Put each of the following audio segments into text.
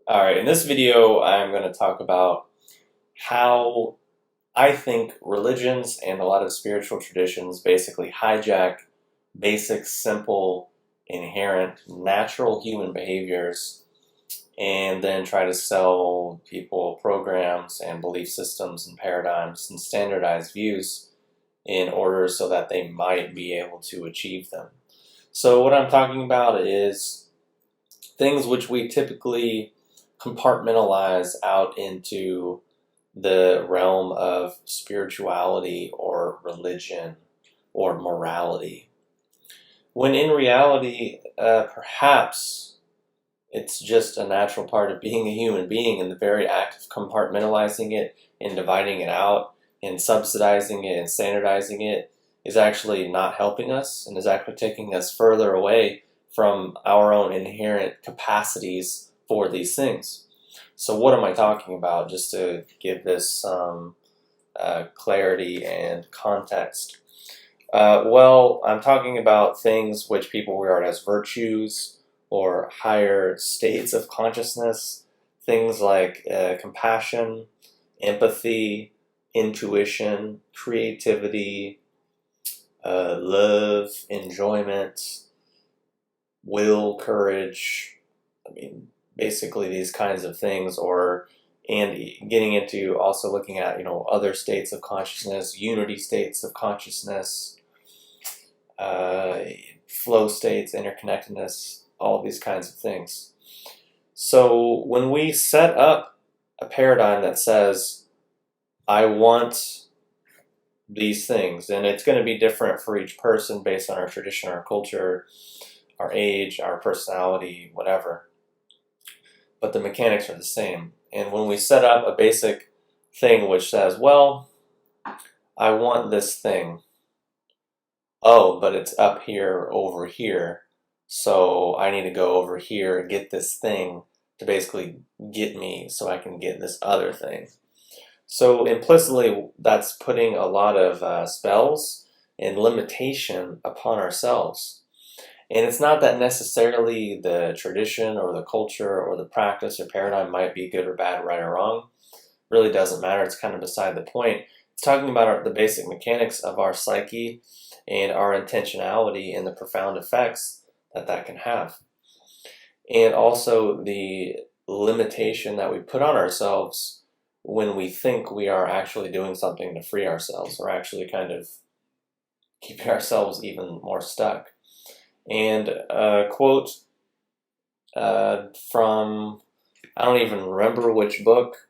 Alright, in this video I'm going to talk about how I think religions and a lot of spiritual traditions basically hijack basic, simple, inherent, natural human behaviors and then try to sell people programs and belief systems and paradigms and standardized views in order so that they might be able to achieve them. So what I'm talking about is things which we typically compartmentalize out into the realm of spirituality or religion or morality. When in reality, perhaps it's just a natural part of being a human being, and the very act of compartmentalizing it and dividing it out and subsidizing it and standardizing it is actually not helping us and is actually taking us further away from our own inherent capacities for these things. So what am I talking about, just to give this some clarity and context? Well, I'm talking about things which people regard as virtues or higher states of consciousness, things like compassion, empathy, intuition, creativity, love, enjoyment, will, courage. I mean, basically these kinds of things, and getting into also looking at other states of consciousness, unity states of consciousness, flow states, interconnectedness, all these kinds of things. So when we set up a paradigm that says, I want these things, and it's going to be different for each person based on our tradition, our culture, our age, our personality, whatever, but the mechanics are the same. And when we set up a basic thing which says, well, I want this thing, oh, but it's up here, over here, so I need to go over here and get this thing to basically get me so I can get this other thing. So implicitly, that's putting a lot of spells and limitation upon ourselves. And it's not that necessarily the tradition or the culture or the practice or paradigm might be good or bad, right or wrong. Really doesn't matter. It's kind of beside the point. It's talking about the basic mechanics of our psyche and our intentionality and the profound effects that that can have. And also the limitation that we put on ourselves when we think we are actually doing something to free ourselves, or actually kind of keeping ourselves even more stuck. And a quote from, I don't even remember which book,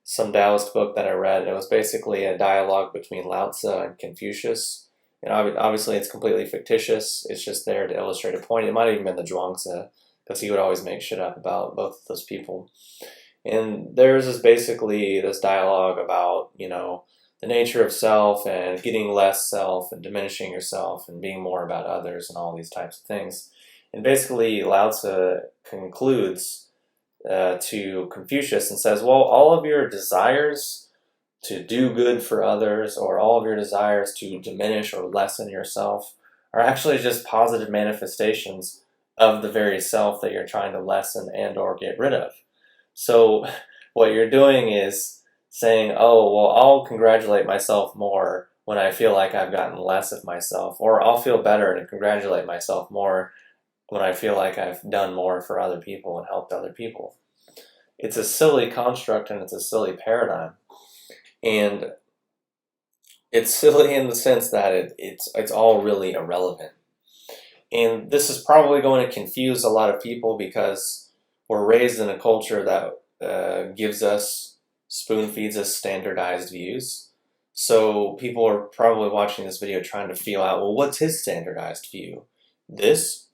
some Taoist book that I read. It was basically a dialogue between Lao Tzu and Confucius. And obviously it's completely fictitious. It's just there to illustrate a point. It might have even been the Zhuangzi, because he would always make shit up about both of those people. And theirs is basically this dialogue about, the nature of self and getting less self and diminishing yourself and being more about others and all these types of things. And basically Lao Tzu concludes to Confucius and says, well, all of your desires to do good for others, or all of your desires to diminish or lessen yourself, are actually just positive manifestations of the very self that you're trying to lessen and or get rid of. So what you're doing is saying, oh, well, I'll congratulate myself more when I feel like I've gotten less of myself, or I'll feel better and congratulate myself more when I feel like I've done more for other people and helped other people. It's a silly construct and it's a silly paradigm. And it's silly in the sense that it's all really irrelevant. And this is probably going to confuse a lot of people because we're raised in a culture that gives us, spoon feeds us standardized views. So people are probably watching this video trying to feel out, well, what's his standardized view? This.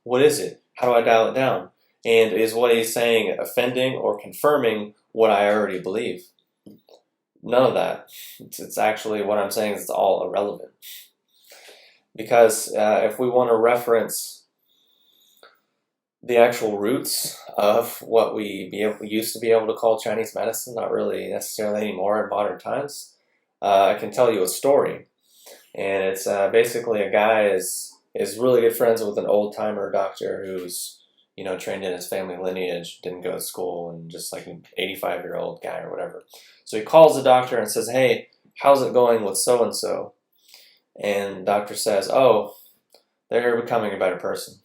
What is it? How do I dial it down? And is what he's saying offending or confirming what I already believe? None of that. It's actually, what I'm saying is it's all irrelevant. Because if we want to reference the actual roots of what we used to be able to call Chinese medicine, not really necessarily anymore in modern times, I can tell you a story. And it's basically a guy is is really good friends with an old timer doctor who's, trained in his family lineage, didn't go to school, and just like an 85-year-old guy or whatever. So he calls the doctor and says, "Hey, how's it going with so and so?" And the doctor says, "Oh, they're becoming a better person."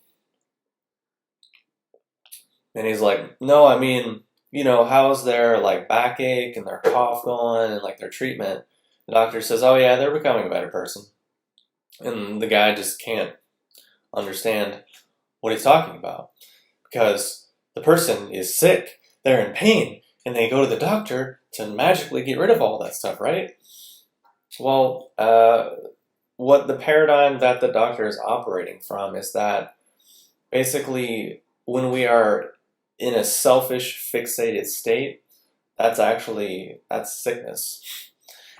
And he's like, "No, I mean, how's their like backache and their cough going and like their treatment?" The doctor says, "Oh yeah, they're becoming a better person." And the guy just can't understand what he's talking about because the person is sick, they're in pain, and they go to the doctor to magically get rid of all that stuff, right? Well, what the paradigm that the doctor is operating from is that basically when we are in a selfish, fixated state, that's sickness.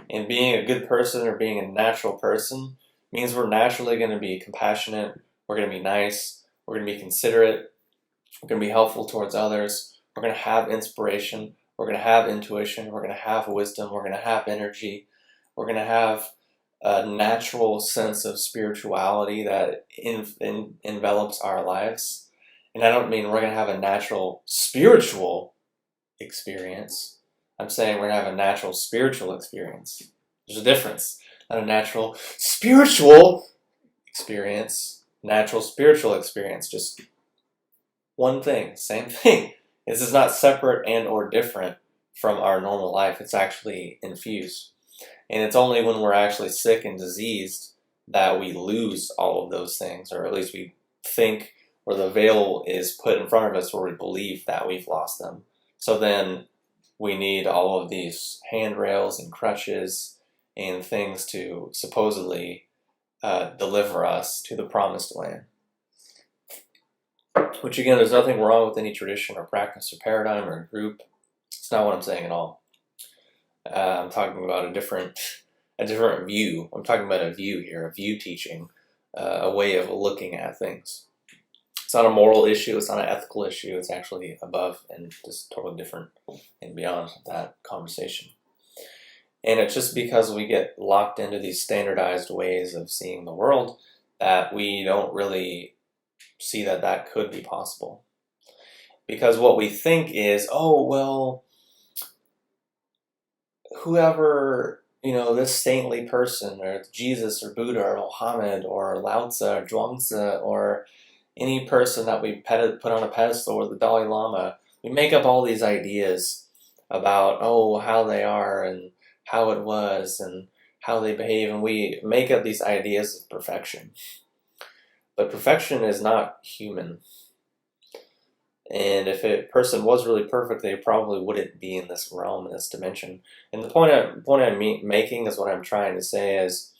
And being a good person or being a natural person means we're naturally going to be compassionate, we're going to be nice, we're going to be considerate, we're going to be helpful towards others, we're going to have inspiration, we're going to have intuition, we're going to have wisdom, we're going to have energy, we're going to have a natural sense of spirituality that envelops our lives. And I don't mean we're going to have a natural spiritual experience. I'm saying we're going to have a natural spiritual experience. There's a difference. Not a natural spiritual experience. Natural spiritual experience. Just one thing. Same thing. This is not separate and or different from our normal life. It's actually infused. And it's only when we're actually sick and diseased that we lose all of those things, or at least we think, or the veil is put in front of us where we believe that we've lost them. So then we need all of these handrails and crutches and things to supposedly deliver us to the promised land. Which again, there's nothing wrong with any tradition or practice or paradigm or group. It's not what I'm saying at all. I'm talking about a different view. I'm talking about a view here, a view teaching, a way of looking at things. It's not a moral issue. It's not an ethical issue. It's actually above and just totally different and beyond that conversation. And it's just because we get locked into these standardized ways of seeing the world that we don't really see that that could be possible. Because what we think is, oh, well, whoever, this saintly person, or Jesus, or Buddha, or Muhammad, or Lao Tzu, or Zhuangzi, or any person that we put on a pedestal, or the Dalai Lama, we make up all these ideas about, how they are, and how it was, and how they behave, and we make up these ideas of perfection. But perfection is not human. And if a person was really perfect, they probably wouldn't be in this realm, in this dimension. And the point I'm making is what I'm trying to say is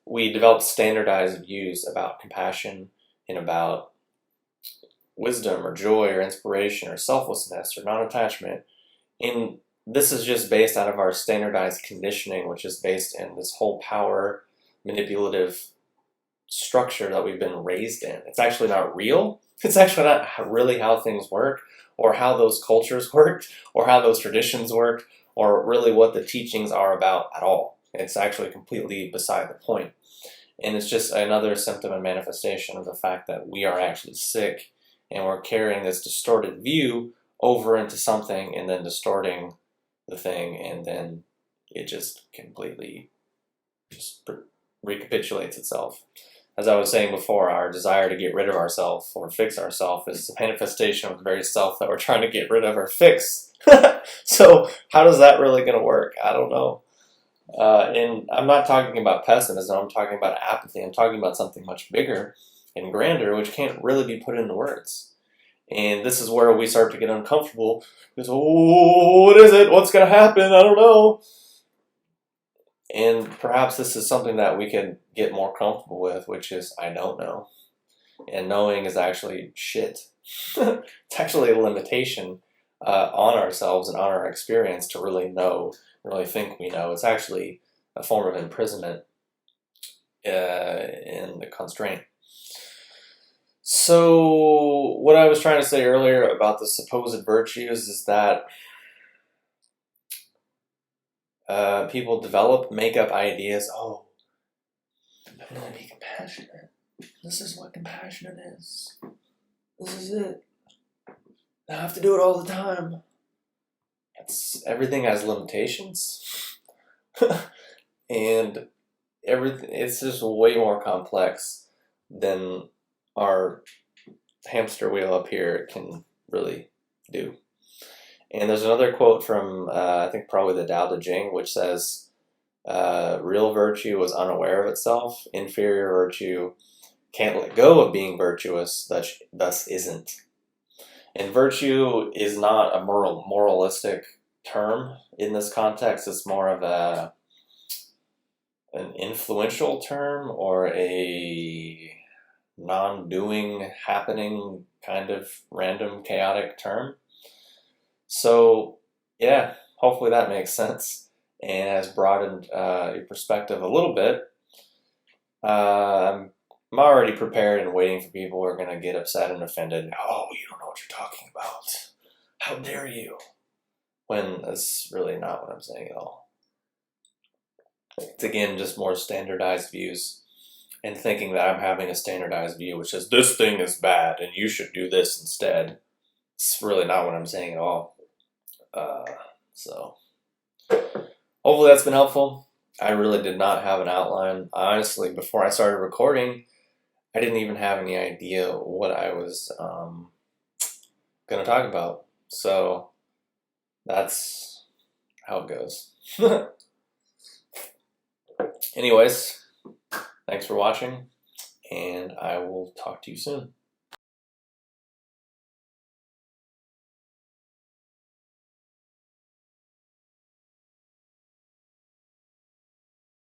we develop standardized views about compassion and about wisdom or joy or inspiration or selflessness or non-attachment. And this is just based out of our standardized conditioning, which is based in this whole power manipulative structure that we've been raised in. It's actually not real. It's actually not really how things work, or how those cultures worked, or how those traditions work, or really what the teachings are about at all. It's actually completely beside the point. And it's just another symptom and manifestation of the fact that we are actually sick, and we're carrying this distorted view over into something, and then distorting the thing, and then it just completely recapitulates itself. As I was saying before, our desire to get rid of ourselves or fix ourselves is a manifestation of the very self that we're trying to get rid of or fix. So how is that really going to work? I don't know. And I'm not talking about pessimism. I'm talking about apathy. I'm talking about something much bigger and grander, which can't really be put into words. And this is where we start to get uncomfortable. Because, what is it? What's going to happen? I don't know. And perhaps this is something that we can get more comfortable with, which is, I don't know. And knowing is actually shit. It's actually a limitation on ourselves and on our experience to really know, really think we know. It's actually a form of imprisonment in the constraint. So what I was trying to say earlier about the supposed virtues is that people make up ideas. I'm going to be compassionate. I'm This is what compassion is. This is it. I have to do it all the time. Everything has limitations. And everything, it's just way more complex than our hamster wheel up here can really do. And there's another quote from, I think probably the Tao Te Ching, which says, real virtue is unaware of itself. Inferior virtue can't let go of being virtuous, thus isn't. And virtue is not a moralistic term in this context. It's more of an influential term, or a non-doing, happening, kind of random, chaotic term. So, yeah, hopefully that makes sense and has broadened your perspective a little bit. I'm already prepared and waiting for people who are going to get upset and offended. Oh, you don't know what you're talking about. How dare you? When that's really not what I'm saying at all. It's again just more standardized views and thinking that I'm having a standardized view which says this thing is bad and you should do this instead. It's really not what I'm saying at all. So hopefully that's been helpful. I really did not have an outline. Honestly, before I started recording, I didn't even have any idea what I was going to talk about. So that's how it goes. Anyways, thanks for watching, and I will talk to you soon.